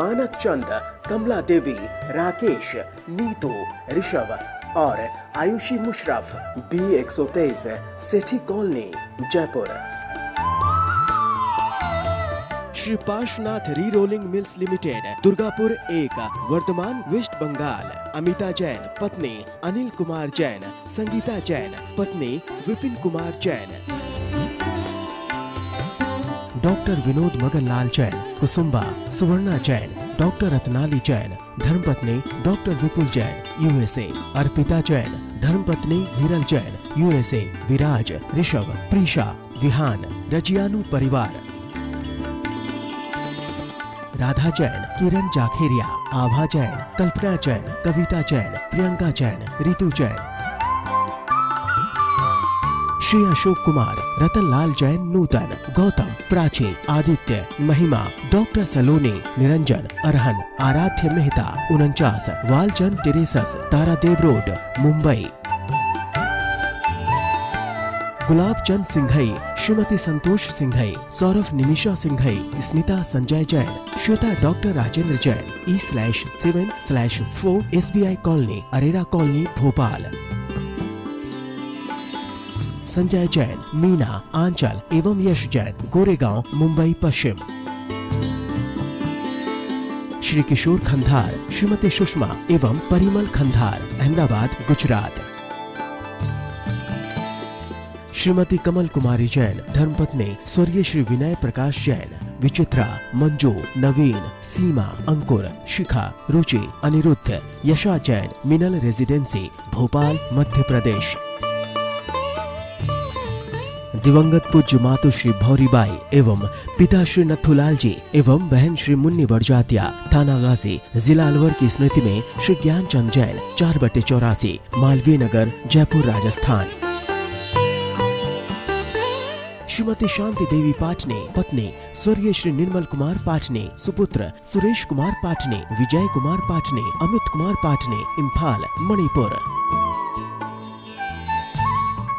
मानक चंद, कमला देवी, राकेश, नीतू, ऋषभ और Ayushi Musharraf, B123, Sethi Colony, Jaipur. Shri Parshwanath Re Rolling Mills Limited, Durgapur 1, Vardhaman, West Bengal. Amita Jain, पत्नी अनिल कुमार जैन, संगीता जैन, पत्नी विपिन कुमार जैन। डॉक्टर विनोद मगनलाल जैन, कुसुम्बा, सुवर्णा जैन, डॉक्टर रत्नाली जैन, धर्मपत्नी डॉक्टर विपुल जैन, USA। अर्पिता जैन, धर्मपत्नी हिरल जैन, USA। विराज, ऋषभ, प्रीशा, विहान, रजियानु परिवार। राधा जैन, किरण जाखेरिया, आभा जैन, कल्पना जैन, कविता जैन, प्रियंका जैन, रितु जैन। श्री अशोक कुमार, रतनलाल जैन, नूतन, गौतम, प्राची, आदित्य, महिमा, डॉक्टर सलोनी, Niranjan, Arhan, Aaradhya Mehta, 49, Walchand Terraces, Tardeo Road, Mumbai. Gulab Chand Singhai, Shrimati Santosh Singhai, Saurabh Nimisha Singhai, Smita Sanjay Jain, Shweta doctor Rajendra Jain, E/7/4 SBI Colony, Arera Colony, Bhopal. Sanjay Jain, Meena, Aanchal एवं यश जैन, गोरेगांव, मुंबई पश्चिम। श्री किशोर खंधार, श्रीमती सुषमा एवं परिमल खंधार, अहमदाबाद, गुजरात। श्रीमती कमल कुमारी जैन, धर्मपत्नी स्वर्गीय श्री विनय प्रकाश जैन, विचित्रा, मंजू, नवीन, सीमा, अंकुर, शिखा, रुचि, अनिरुद्ध, यशा जैन, मिनल रेजिडेंसी, भोपाल, मध्य प्रदेश। दिवंगत पूज्य मातु श्री भौरीबाई एवं पिता श्री नथुलाल जी एवं बहन श्री मुन्नी बड़जातिया, थाना गाजी, जिला अलवर की स्मृति में श्री ज्ञानचंद जैन, 4/84, मालवीय नगर, जयपुर, राजस्थान। श्रीमती शांति देवी पाटने, पत्नी स्वर्गीय श्री निर्मल कुमार पाटने, सुपुत्र सुरेश कुमार पाटने, विजय कुमार पाटने, अमित कुमार पाटने, इम्फाल, मणिपुर।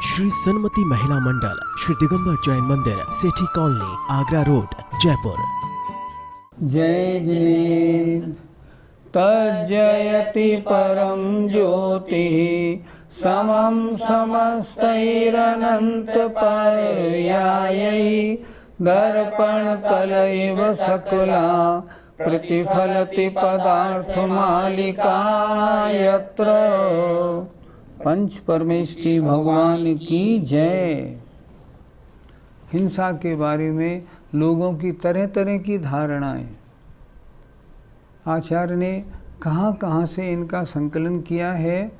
श्री सन्मति महिला मंडल, श्री दिगंबर जैन मंदिर, सेठी कॉलोनी, आगरा रोड, जयपुर। जय जिनेन्द्र तज्जयति परम ज्योतिः समं समस्तैरनंत पर्यायै दर्पणतलैव सकला प्रतिफलति पदार्थमालिका यत्र। पंच परमेष्ठी भगवान की जय। हिंसा के बारे में लोगों की तरह तरह की धारणाएं, आचार्य ने कहाँ कहाँ से इनका संकलन किया है।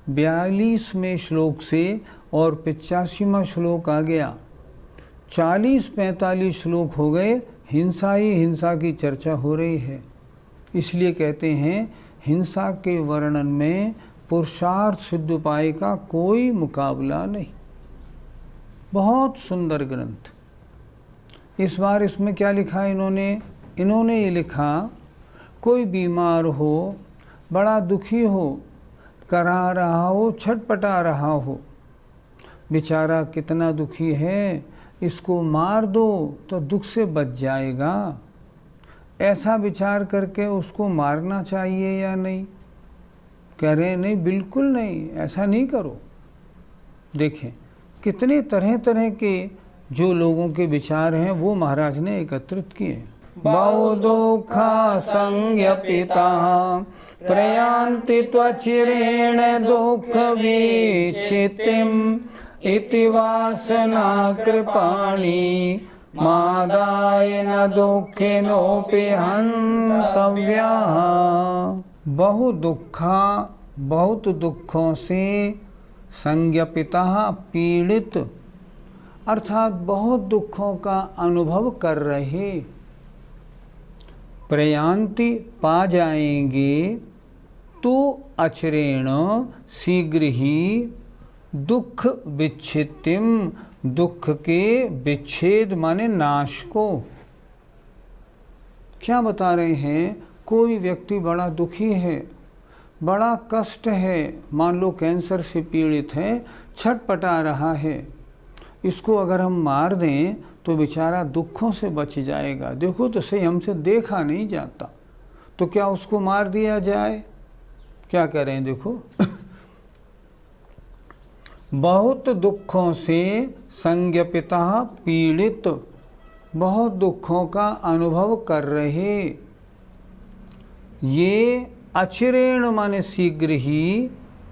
42वें श्लोक से और 85वां श्लोक आ गया, 40-45 श्लोक हो गए, हिंसा ही हिंसा की चर्चा हो रही है। इसलिए कहते हैं हिंसा के वर्णन में पुरुषार्थ सिद्ध उपाय का कोई मुकाबला नहीं। बहुत सुंदर ग्रंथ। इस बार इसमें क्या लिखा है इन्होंने ये लिखा, कोई बीमार हो, बड़ा दुखी हो, करा रहा हो, छटपटा रहा हो, बेचारा कितना दुखी है, इसको मार दो तो दुख से बच जाएगा, ऐसा विचार करके उसको मारना चाहिए या नहीं? कह रहे नहीं, बिल्कुल नहीं, ऐसा नहीं करो। देखें कितने तरह तरह के जो लोगों के विचार हैं वो महाराज ने एकत्रित किए। बहु दुखा संज्ञपिता प्रयान्ति त्वचिरेण दुख विच्छितिम् इति वासना कृपाणि मादाय न दुःखिनोऽपि हन्तव्या। बहुत दुखों से संज्ञपिता पीड़ित, अर्थात बहुत दुखों का अनुभव कर रहे, प्रयान्ति पा जाएंगे, तो अचिरेण शीघ्र ही दुख विच्छितिम, दुख के विच्छेद माने नाश को। क्या बता रहे हैं? कोई व्यक्ति बड़ा दुखी है, बड़ा कष्ट है, मान लो कैंसर से पीड़ित है, छटपटा रहा है, इसको अगर हम मार दें तो बेचारा दुखों से बच जाएगा। देखो तो सही, हमसे देखा नहीं जाता, तो क्या उसको मार दिया जाए? क्या कह रहे हैं देखो। बहुत दुखों से संज्ञपिता पीड़ित, बहुत दुखों का अनुभव कर रहे, ये अचिरेण माने शीघ्र ही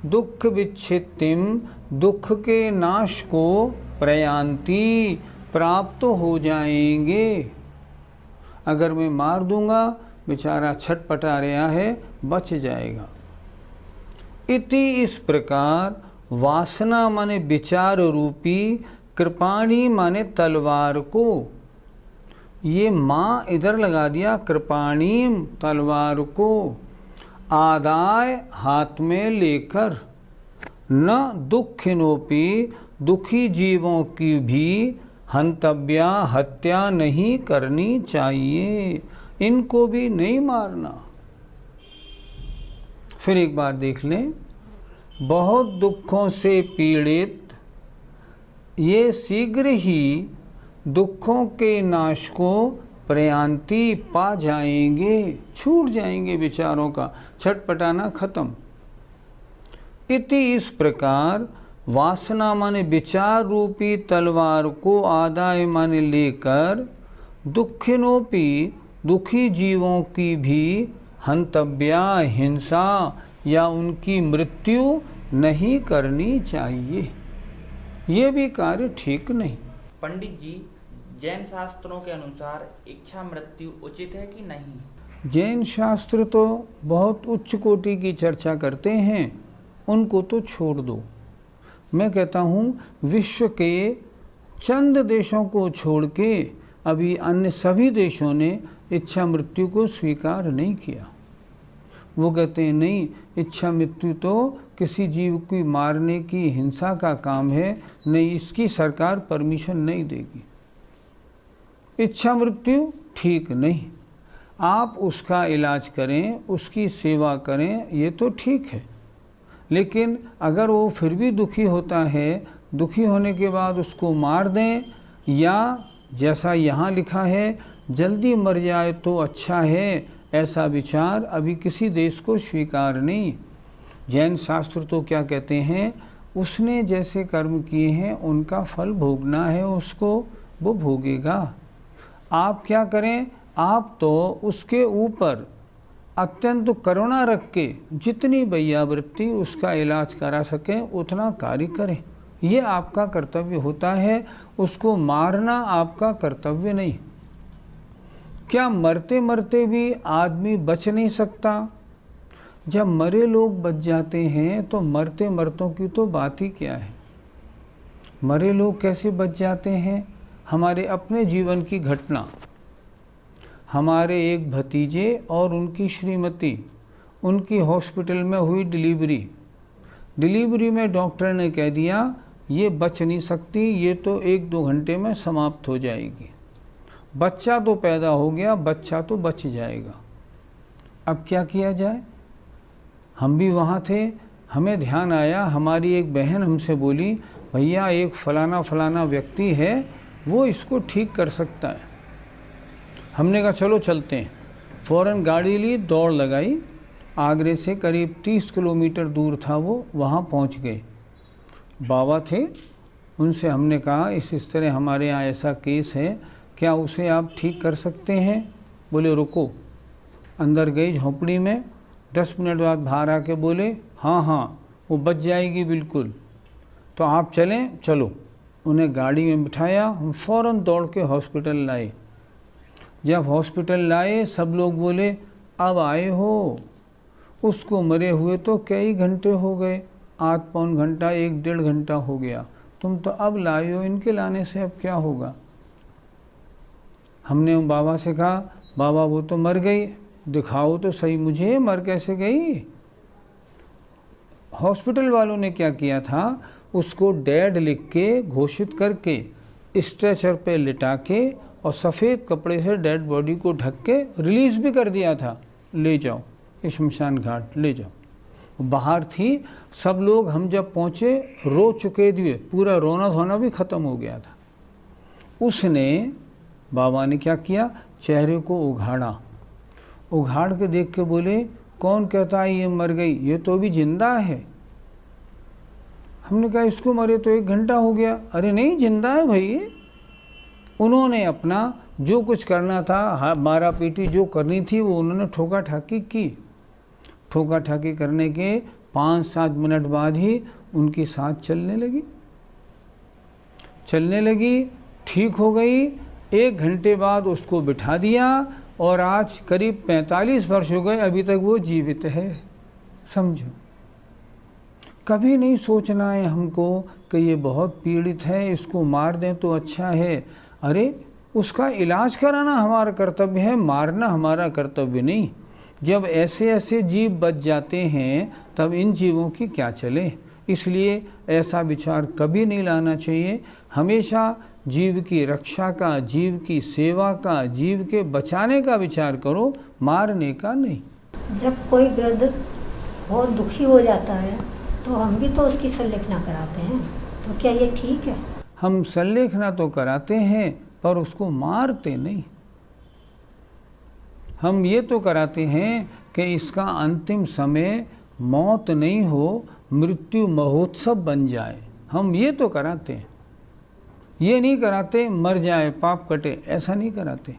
दुख विच्छित्तिम, दुख के नाश को प्रयांति, प्राप्त हो जाएंगे। अगर मैं मार दूंगा, बेचारा छटपटा रहा है, बच जाएगा। इति इस प्रकार वासना माने विचार रूपी, कृपाणी माने तलवार को, ये माँ इधर लगा दिया, कृपाणी तलवार को, आदाय हाथ में लेकर, न दुखिनोपि दुखी जीवों की भी हंतव्या हत्या नहीं करनी चाहिए, इनको भी नहीं मारना। फिर एक बार देख लें, बहुत दुखों से पीड़ित, ये शीघ्र ही दुखों के नाश को प्रयांति पा जाएंगे, छूट जाएंगे बेचारों का छटपटाना खत्म। इति इस प्रकार वासना माने विचार रूपी तलवार को आदाय माने लेकर, दुखिनोपि दुखी जीवों की भी हंतव्या हिंसा या उनकी मृत्यु नहीं करनी चाहिए, ये भी कार्य ठीक नहीं। पंडित जी, जैन शास्त्रों के अनुसार इच्छा मृत्यु उचित है कि नहीं? जैन शास्त्र तो बहुत उच्च कोटि की चर्चा करते हैं, उनको तो छोड़ दो। मैं कहता हूँ विश्व के चंद देशों को छोड़ के अभी अन्य सभी देशों ने इच्छा मृत्यु को स्वीकार नहीं किया। वो कहते हैं नहीं, इच्छा मृत्यु तो किसी जीव की मारने की हिंसा का काम है, नहीं, इसकी सरकार परमिशन नहीं देगी। इच्छा मृत्यु ठीक नहीं, आप उसका इलाज करें, उसकी सेवा करें, ये तो ठीक है। लेकिन अगर वो फिर भी दुखी होता है, दुखी होने के बाद उसको मार दें, या जैसा यहाँ लिखा है जल्दी मर जाए तो अच्छा है, ऐसा विचार अभी किसी देश को स्वीकार नहीं। जैन शास्त्र तो क्या कहते हैं, उसने जैसे कर्म किए हैं उनका फल भोगना है उसको, वो भोगेगा। आप क्या करें, आप तो उसके ऊपर अत्यंत करुणा रख के जितनी वैयावृत्ति उसका इलाज करा सकें उतना कार्य करें, ये आपका कर्तव्य होता है। उसको मारना आपका कर्तव्य नहीं। क्या मरते मरते भी आदमी बच नहीं सकता? जब मरे लोग बच जाते हैं तो मरते मरतों की तो बात ही क्या है। मरे लोग कैसे बच जाते हैं? हमारे अपने जीवन की घटना, हमारे एक भतीजे और उनकी श्रीमती, उनकी हॉस्पिटल में हुई डिलीवरी में डॉक्टर ने कह दिया ये बच नहीं सकती, ये तो 1-2 घंटे में समाप्त हो जाएगी। बच्चा तो पैदा हो गया, बच्चा तो बच जाएगा। अब क्या किया जाए? हम भी वहाँ थे, हमें ध्यान आया, हमारी एक बहन हमसे बोली भैया एक फलाना व्यक्ति है, वो इसको ठीक कर सकता है। हमने कहा चलो चलते हैं। फ़ौरन गाड़ी ली, दौड़ लगाई, आगरे से करीब 30 किलोमीटर दूर था वो, वहाँ पहुँच गए। बाबा थे, उनसे हमने कहा इस तरह हमारे यहाँ ऐसा केस है, क्या उसे आप ठीक कर सकते हैं? बोले रुको। अंदर गई झोंपड़ी में, 10 मिनट बाद बाहर आके बोले हाँ वो बच जाएगी बिल्कुल, तो आप चलें। चलो, उन्हें गाड़ी में बिठाया, हम फ़ौरन दौड़ के हॉस्पिटल लाए। जब हॉस्पिटल लाए सब लोग बोले अब आए हो, उसको मरे हुए तो कई घंटे हो गए, 8-9 घंटा 1-1.5 घंटा हो गया, तुम तो अब लाए हो, इनके लाने से अब क्या होगा? हमने बाबा से कहा बाबा वो तो मर गई, दिखाओ तो सही मुझे, मर कैसे गई? हॉस्पिटल वालों ने क्या किया था, उसको डेड लिख के घोषित करके स्ट्रेचर पे लिटा के और सफ़ेद कपड़े से डेड बॉडी को ढक के रिलीज़ भी कर दिया था, ले जाओ शमशान घाट ले जाओ। बाहर थी, सब लोग हम जब पहुँचे रो चुके थे, पूरा रोना धोना भी ख़त्म हो गया था। उसने, बाबा ने क्या किया, चेहरे को उघाड़ा, उघाड़ के देख के बोले, कौन कहता है ये मर गई, ये तो अभी जिंदा है। हमने कहा इसको मरे तो 1 घंटा हो गया। अरे नहीं, जिंदा है भाई। उन्होंने अपना जो कुछ करना था, मारा पीटी जो करनी थी, वो उन्होंने ठोका ठाकी की। ठोका ठाकी करने के 5-7 मिनट बाद ही उनकी सांस चलने लगी, ठीक हो गई। 1 घंटे बाद उसको बिठा दिया और आज करीब 45 वर्ष हो गए, अभी तक वो जीवित है। समझो, कभी नहीं सोचना है हमको कि ये बहुत पीड़ित है, इसको मार दें तो अच्छा है। अरे उसका इलाज कराना हमारा कर्तव्य है, मारना हमारा कर्तव्य नहीं। जब ऐसे ऐसे जीव बच जाते हैं तब इन जीवों की क्या चले। इसलिए ऐसा विचार कभी नहीं लाना चाहिए। हमेशा जीव की रक्षा का, जीव की सेवा का, जीव के बचाने का विचार करो, मारने का नहीं। जब कोई वृद्ध बहुत दुखी हो जाता है तो हम भी तो उसकी संलेखना कराते हैं, तो क्या ये ठीक है? हम संलेखना तो कराते हैं पर उसको मारते नहीं। हम ये तो कराते हैं कि इसका अंतिम समय मौत नहीं हो, मृत्यु महोत्सव बन जाए। हम ये तो कराते हैं, ये नहीं कराते मर जाए पाप कटे, ऐसा नहीं कराते।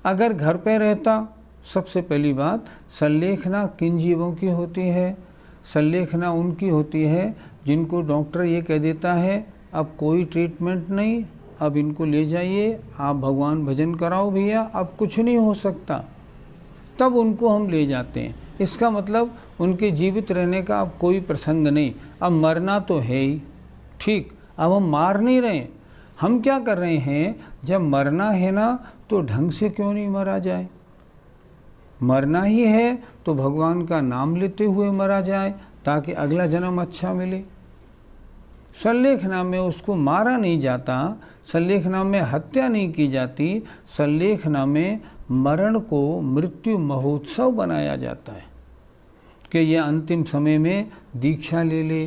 अगर घर पे रहता, सबसे पहली बात, संलेखना किन जीवों की होती है? संलेखना उनकी होती है जिनको डॉक्टर ये कह देता है अब कोई ट्रीटमेंट नहीं, अब इनको ले जाइए, आप भगवान भजन कराओ भैया, अब कुछ नहीं हो सकता, तब उनको हम ले जाते हैं। इसका मतलब उनके जीवित रहने का अब कोई प्रसंग नहीं, अब मरना तो है ही। ठीक, अब हम मार नहीं रहे। हम क्या कर रहे हैं, जब मरना है ना तो ढंग से क्यों नहीं मरा जाए। मरना ही है तो भगवान का नाम लेते हुए मरा जाए ताकि अगला जन्म अच्छा मिले। संलेखना में उसको मारा नहीं जाता, संलेखना में हत्या नहीं की जाती, संलेखना में मरण को मृत्यु महोत्सव बनाया जाता है कि ये अंतिम समय में दीक्षा ले ले,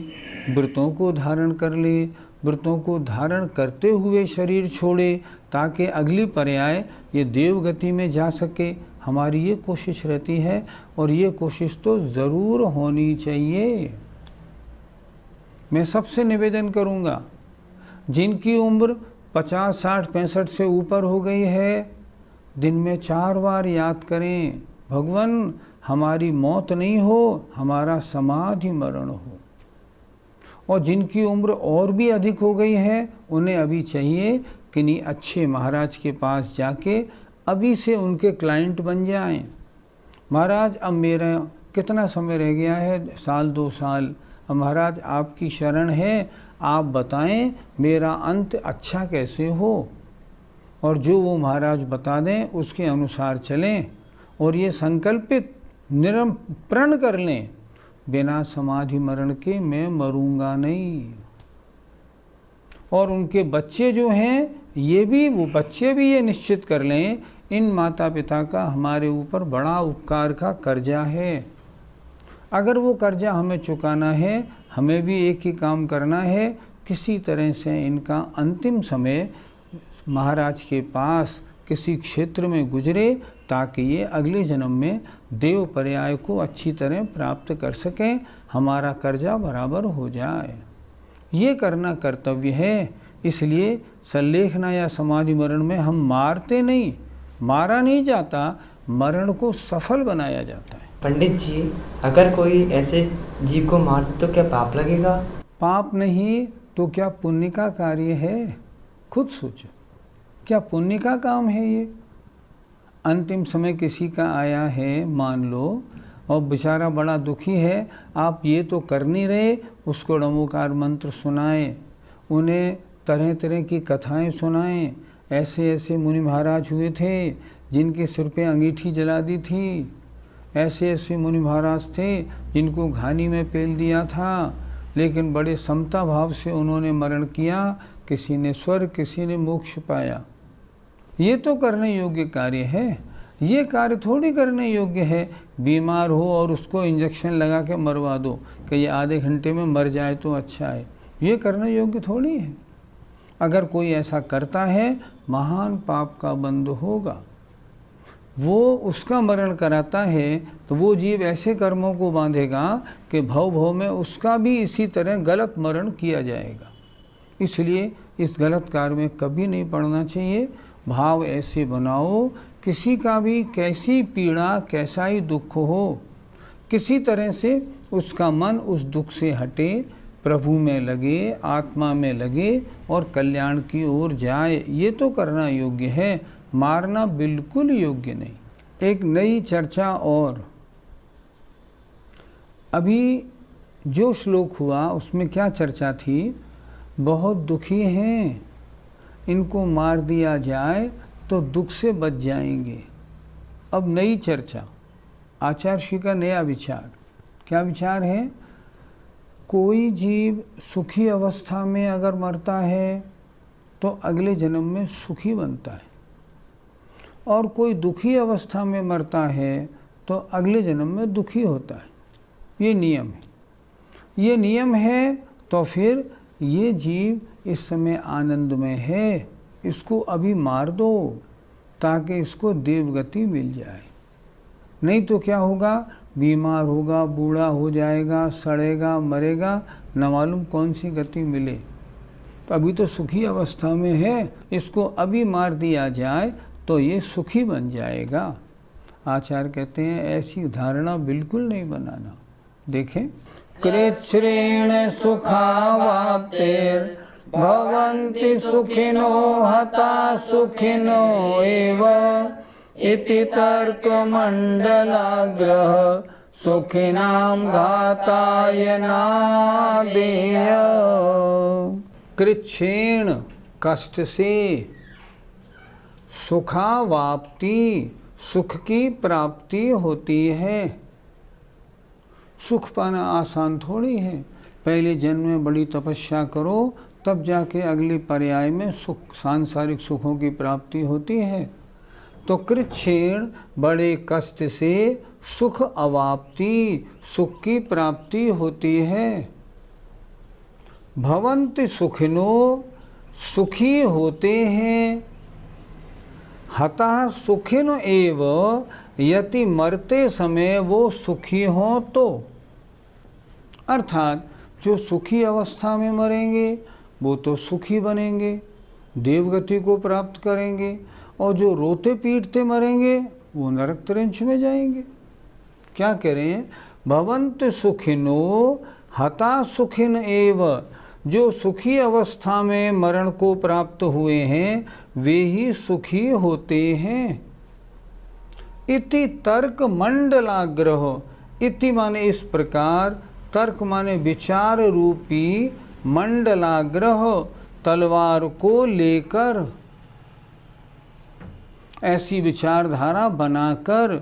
व्रतों को धारण कर ले, व्रतों को धारण करते हुए शरीर छोड़े ताकि अगली पर्याय ये देवगति में जा सके। हमारी ये कोशिश रहती है और ये कोशिश तो ज़रूर होनी चाहिए। मैं सबसे निवेदन करूंगा, जिनकी उम्र 50, 60, 65 से ऊपर हो गई है, दिन में 4 बार याद करें, भगवान हमारी मौत नहीं हो, हमारा समाधि मरण हो। और जिनकी उम्र और भी अधिक हो गई है, उन्हें अभी चाहिए कि नहीं अच्छे महाराज के पास जाके अभी से उनके क्लाइंट बन जाएं। महाराज अब मेरा कितना समय रह गया है, 1 2 साल, अब महाराज आपकी शरण है, आप बताएं मेरा अंत अच्छा कैसे हो। और जो वो महाराज बता दें उसके अनुसार चलें और ये संकल्पित प्रण कर लें, बिना समाधि मरण के मैं मरूंगा नहीं। और उनके बच्चे जो हैं, ये भी, वो बच्चे भी ये निश्चित कर लें, इन माता पिता का हमारे ऊपर बड़ा उपकार का कर्जा है। अगर वो कर्जा हमें चुकाना है, हमें भी एक ही काम करना है, किसी तरह से इनका अंतिम समय महाराज के पास किसी क्षेत्र में गुजरे ताकि ये अगले जन्म में देव पर्याय को अच्छी तरह प्राप्त कर सकें, हमारा कर्जा बराबर हो जाए। ये करना कर्तव्य है। इसलिए संलेखना या समाधि मरण में हम मारते नहीं, मारा नहीं जाता, मरण को सफल बनाया जाता है। पंडित जी, अगर कोई ऐसे जीव को मार दे तो क्या पाप लगेगा? पाप नहीं तो क्या पुण्य का कार्य है? खुद सोचो, क्या पुण्य का काम है ये? अंतिम समय किसी का आया है मान लो, और बेचारा बड़ा दुखी है, आप ये तो कर नहीं रहे, उसको नमोकार मंत्र सुनाएं, उन्हें तरह तरह की कथाएं सुनाएं। ऐसे ऐसे मुनि महाराज हुए थे जिनके सिर पे अंगीठी जला दी थी, ऐसे ऐसे मुनि महाराज थे जिनको घानी में पेल दिया था, लेकिन बड़े समता भाव से उन्होंने मरण किया, किसी ने स्वर्ग, किसी ने मोक्ष पाया। ये तो करने योग्य कार्य है। ये कार्य थोड़ी करने योग्य है बीमार हो और उसको इंजेक्शन लगा के मरवा दो कि ये आधे घंटे में मर जाए तो अच्छा है। ये करने योग्य थोड़ी है। अगर कोई ऐसा करता है, महान पाप का बंध होगा। वो उसका मरण कराता है, तो वो जीव ऐसे कर्मों को बांधेगा कि भव भव में उसका भी इसी तरह गलत मरण किया जाएगा। इसलिए इस गलत कार्य में कभी नहीं पड़ना चाहिए। भाव ऐसे बनाओ, किसी का भी कैसी पीड़ा कैसा ही दुख हो, किसी तरह से उसका मन उस दुख से हटे, प्रभु में लगे, आत्मा में लगे और कल्याण की ओर जाए। ये तो करना योग्य है, मारना बिल्कुल योग्य नहीं। एक नई चर्चा और, अभी जो श्लोक हुआ उसमें क्या चर्चा थी, बहुत दुखी हैं, इनको मार दिया जाए तो दुख से बच जाएंगे। अब नई चर्चा, आचार्य श्री का नया विचार, क्या विचार है? कोई जीव सुखी अवस्था में अगर मरता है तो अगले जन्म में सुखी बनता है, और कोई दुखी अवस्था में मरता है तो अगले जन्म में दुखी होता है। ये नियम है, ये नियम है। तो फिर ये जीव इस समय आनंद में है, इसको अभी मार दो ताकि इसको देवगति मिल जाए। नहीं तो क्या होगा, बीमार होगा, बूढ़ा हो जाएगा, सड़ेगा, मरेगा, न मालूम कौन सी गति मिले। तो अभी तो सुखी अवस्था में है, इसको अभी मार दिया जाए तो ये सुखी बन जाएगा। आचार्य कहते हैं ऐसी धारणा बिल्कुल नहीं बनाना। देखें, कृच्छ्रेण सुखावाप्तेर भवन्ति सुखिनो हता सुखिनो एव इति तर्कमण्डलाग्रह सुखिनां घाताय नादेय। कृच्छ्रेण कष्ट से, सुखावाप्ति सुख की प्राप्ति होती है। सुख पाना आसान थोड़ी है, पहले जन्म में बड़ी तपस्या करो तब जाके अगली पर्याय में सुख, सांसारिक सुखों की प्राप्ति होती है। तो कृच्छ्रेण बड़े कष्ट से सुख अवाप्ति, सुख की प्राप्ति होती है। भवन्ति सुखिनो, सुखी होते हैं। हतः सुखिन एव, यदि मरते समय वो सुखी हों तो, अर्थात जो सुखी अवस्था में मरेंगे वो तो सुखी बनेंगे, देवगति को प्राप्त करेंगे, और जो रोते पीटते मरेंगे वो नरक त्रंच में जाएंगे। क्या कह रहे हैं? भवन्त सुखिनो हता सुखिन एव, जो सुखी अवस्था में मरण को प्राप्त हुए हैं वे ही सुखी होते हैं। इति तर्क मंडलाग्रह, इति माने इस प्रकार, तर्क माने विचार रूपी, मंडलाग्रह तलवार को लेकर, ऐसी विचारधारा बनाकर,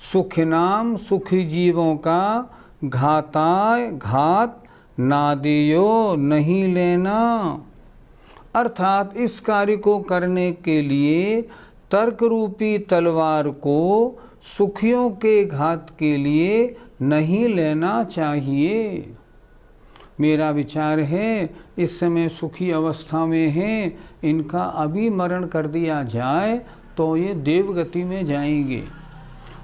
सुखिनाम सुखी जीवों का घाताय घात नादेयो नहीं लेना, अर्थात इस कार्य को करने के लिए तर्क रूपी तलवार को सुखियों के घात के लिए नहीं लेना चाहिए। मेरा विचार है इस समय सुखी अवस्था में हैं, इनका अभी मरण कर दिया जाए तो ये देवगति में जाएंगे,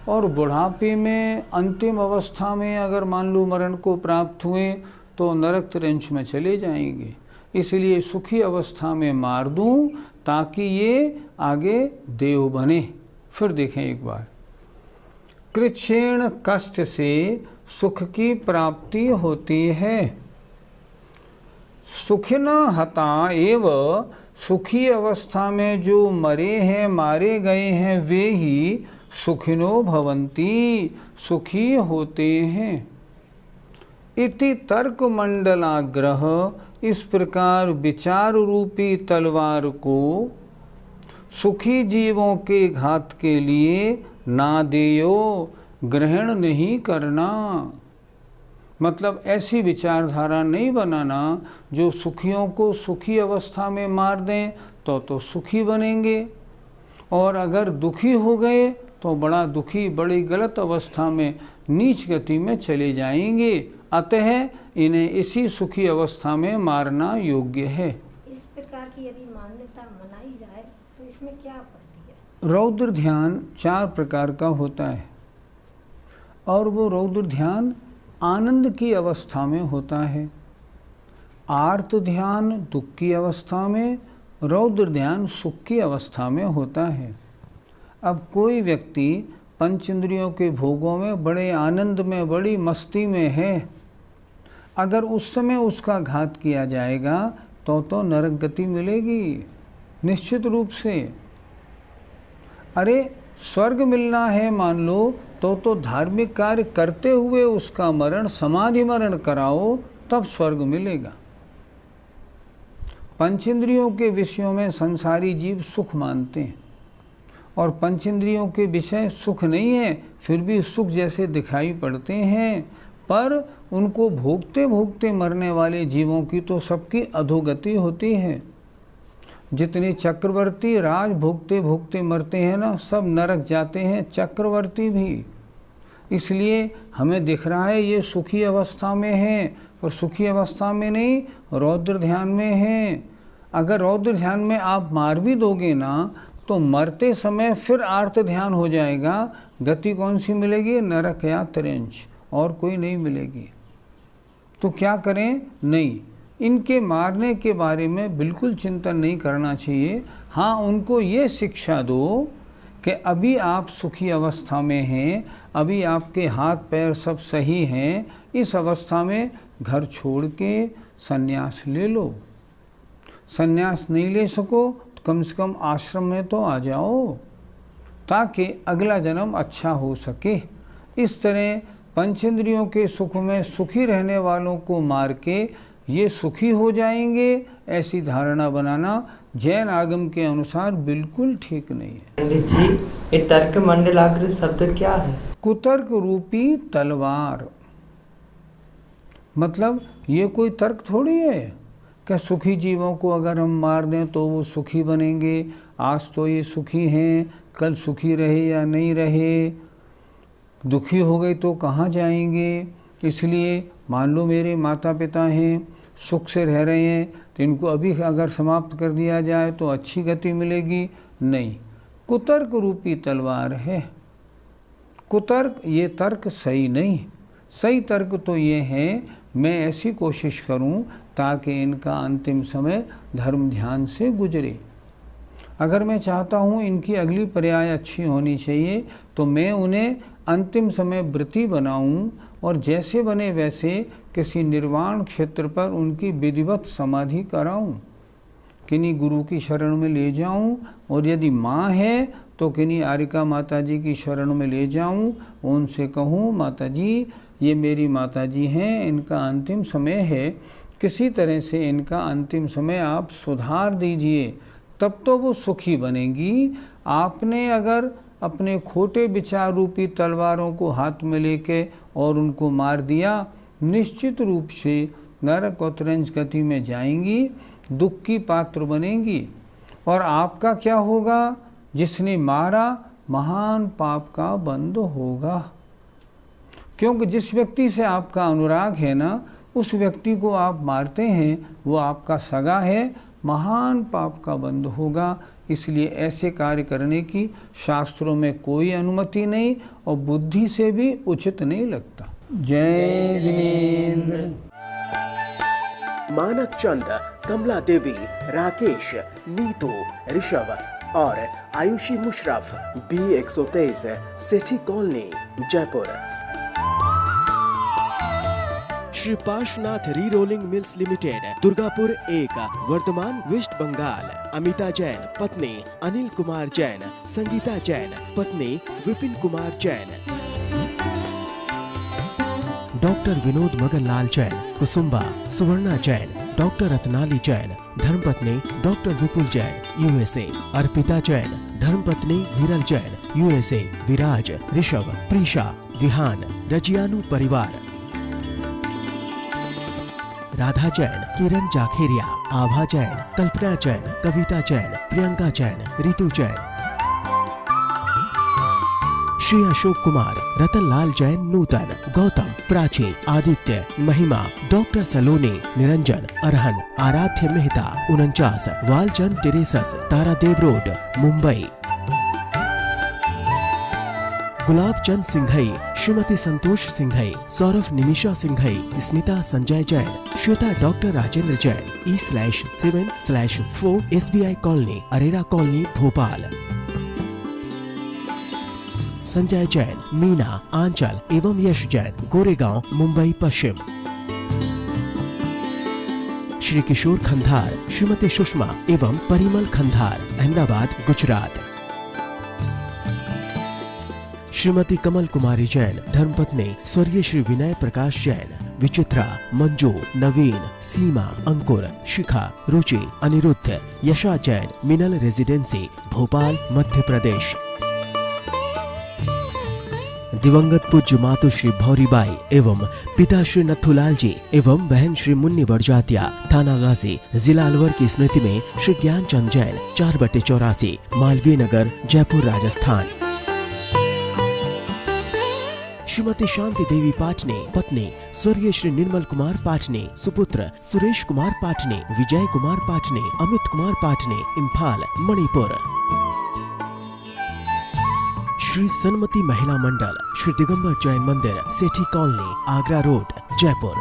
और बुढ़ापे में अंतिम अवस्था में अगर मान लो मरण को प्राप्त हुए तो नरक त्रंच में चले जाएंगे। इसलिए सुखी अवस्था में मार दूं ताकि ये आगे देव बने। फिर देखें एक बार, कृच्छ्रेण कष्ट से सुख की प्राप्ति होती है। सुखिन हता एव, सुखी अवस्था में जो मरे हैं, मारे गए हैं, वे ही सुखिनो भवन्ति, सुखी होते हैं। इति तर्क मंडलाग्रह, इस प्रकार विचार रूपी तलवार को सुखी जीवों के घात के लिए ना देयो, ग्रहण नहीं करना। मतलब ऐसी विचारधारा नहीं बनाना जो सुखियों को सुखी अवस्था में मार दें तो सुखी बनेंगे, और अगर दुखी हो गए तो बड़ा दुखी, बड़ी गलत अवस्था में नीच गति में चले जाएंगे। अतः इन्हें इसी सुखी अवस्था में मारना योग्य है। इस प्रकार की यदि मान्यता मनाई जाए तो इसमें क्या आपत्ति है? रौद्र ध्यान 4 प्रकार का होता है और वो रौद्र ध्यान आनंद की अवस्था में होता है, आर्त ध्यान दुख की अवस्था में, रौद्र ध्यान सुख की अवस्था में होता है। अब कोई व्यक्ति पंचेंद्रियों के भोगों में बड़े आनंद में, बड़ी मस्ती में है, अगर उस समय उसका घात किया जाएगा तो नरक गति मिलेगी निश्चित रूप से। अरे स्वर्ग मिलना है मान लो तो धार्मिक कार्य करते हुए उसका मरण, समाधि मरण कराओ, तब स्वर्ग मिलेगा। पंचेंद्रियों के विषयों में संसारी जीव सुख मानते हैं और पंचेंद्रियों के विषय सुख नहीं है, फिर भी सुख जैसे दिखाई पड़ते हैं, पर उनको भोगते भोगते मरने वाले जीवों की तो सबकी अधोगति होती है। जितने चक्रवर्ती राज भोगते भोगते मरते हैं ना, सब नरक जाते हैं, चक्रवर्ती भी। इसलिए हमें दिख रहा है ये सुखी अवस्था में है, पर सुखी अवस्था में नहीं, रौद्र ध्यान में है। अगर रौद्र ध्यान में आप मार भी दोगे ना तो मरते समय फिर आर्त ध्यान हो जाएगा। गति कौन सी मिलेगी? नरक या त्रिंच, और कोई नहीं मिलेगी। तो क्या करें? नहीं, इनके मारने के बारे में बिल्कुल चिंतन नहीं करना चाहिए। हाँ, उनको ये शिक्षा दो कि अभी आप सुखी अवस्था में हैं, अभी आपके हाथ पैर सब सही हैं, इस अवस्था में घर छोड़ के संन्यास ले लो। संन्यास नहीं ले सको तो कम से कम आश्रम में तो आ जाओ, ताकि अगला जन्म अच्छा हो सके। इस तरह पंचेंद्रियों के सुख में सुखी रहने वालों को मार के ये सुखी हो जाएंगे, ऐसी धारणा बनाना जैन आगम के अनुसार बिल्कुल ठीक नहीं है। पंडित जी, ये तर्क मंडलाग्र शब्द क्या है? कुतर्क रूपी तलवार। मतलब ये कोई तर्क थोड़ी है कि सुखी जीवों को अगर हम मार दें तो वो सुखी बनेंगे। आज तो ये सुखी हैं, कल सुखी रहे या नहीं रहे, दुखी हो गए तो कहाँ जाएंगे। इसलिए मान लो मेरे माता पिता हैं, सुख से रह रहे हैं, तो इनको अभी अगर समाप्त कर दिया जाए तो अच्छी गति मिलेगी। नहीं, कुतर्क रूपी तलवार है। कुतर्क, ये तर्क सही नहीं। सही तर्क तो ये है मैं ऐसी कोशिश करूं ताकि इनका अंतिम समय धर्म ध्यान से गुजरे। अगर मैं चाहता हूं इनकी अगली पर्याय अच्छी होनी चाहिए तो मैं उन्हें अंतिम समय व्रती बनाऊं और जैसे बने वैसे किसी निर्वाण क्षेत्र पर उनकी विधिवत समाधि कराऊं, किन्हीं गुरु की शरण में ले जाऊं, और यदि माँ है तो किन्हीं आरिका माता जी की शरण में ले जाऊं, उनसे कहूं माता जी ये मेरी माता जी हैं, इनका अंतिम समय है, किसी तरह से इनका अंतिम समय आप सुधार दीजिए, तब तो वो सुखी बनेंगी। आपने अगर अपने खोटे विचार रूपी तलवारों को हाथ में लेके और उनको मार दिया, निश्चित रूप से नरक और त्रिंच गति में जाएंगी, दुख की पात्र बनेंगी। और आपका क्या होगा? जिसने मारा महान पाप का बंध होगा, क्योंकि जिस व्यक्ति से आपका अनुराग है ना, उस व्यक्ति को आप मारते हैं, वो आपका सगा है, महान पाप का बंध होगा। इसलिए ऐसे कार्य करने की शास्त्रों में कोई अनुमति नहीं और बुद्धि से भी उचित नहीं लगता। जय जिनेंद्र। मानक चंद, कमला देवी, राकेश, नीतू, ऋषभ और Ayushi Musharraf, B123, Sethi Colony, Jaipur. Shri Parshwanath Re Rolling Mills Limited, Durgapur 1, Vardhaman, West Bengal. Amita Jain, पत्नी अनिल कुमार जैन, संगीता जैन, पत्नी विपिन कुमार जैन। डॉक्टर विनोद मगनलाल जैन, कुसुम्बा, सुवर्णा जैन, डॉक्टर रत्नाली जैन, धर्मपत्नी डॉक्टर विपुल जैन, USA। अर्पिता जैन, धर्मपत्नी विरल जैन, USA। विराज, ऋषभ, प्रीशा, विहान, रजियानु परिवार। राधा जैन, किरण जाखेरिया, आभा जैन, कल्पना जैन, कविता जैन, प्रियंका जैन, रितु जैन। श्री अशोक कुमार, रतनलाल जैन, नूतन, गौतम, प्राची, आदित्य, महिमा, डॉक्टर सलोनी, Niranjan, Arhan, Aaradhya Mehta, 49, Walchand Terraces, Tardeo Road, Mumbai. Gulab Chand Singhai, Shrimati Santosh Singhai, Saurabh Nimisha Singhai, Smita Sanjay Jain, Shweta doctor Rajendra Jain, E/7/4 SBI Colony, Arera Colony, Bhopal. Sanjay Jain, Meena, Aanchal एवं यश जैन, गोरेगांव, मुंबई पश्चिम। श्री किशोर खंधार, श्रीमती सुषमा एवं परिमल खंधार, अहमदाबाद, गुजरात। श्रीमती कमल कुमारी जैन, धर्मपत्नी स्वर्गीय श्री विनय प्रकाश जैन, विचित्रा, मंजू, नवीन, सीमा, अंकुर, शिखा, रुचि, अनिरुद्ध, यशा जैन, मिनल रेजिडेंसी, भोपाल, मध्य प्रदेश। दिवंगत पूज्य मातु श्री भौरीबाई एवं पिता श्री नथुलाल जी एवं बहन श्री मुन्नी बड़जातिया, थाना गाजी, जिला अलवर की स्मृति में श्री ज्ञानचंद जैन, 4/84, मालवीय नगर, जयपुर, राजस्थान। श्रीमती शांति देवी पाटने, पत्नी स्वर्गीय श्री निर्मल कुमार पाटने, सुपुत्र सुरेश कुमार पाटने, विजय कुमार पाटने, अमित कुमार पाटने, इम्फाल, मणिपुर। श्री सन्मति महिला मंडल, श्री दिगंबर जैन मंदिर, सेठी कॉलोनी, आगरा रोड, जयपुर।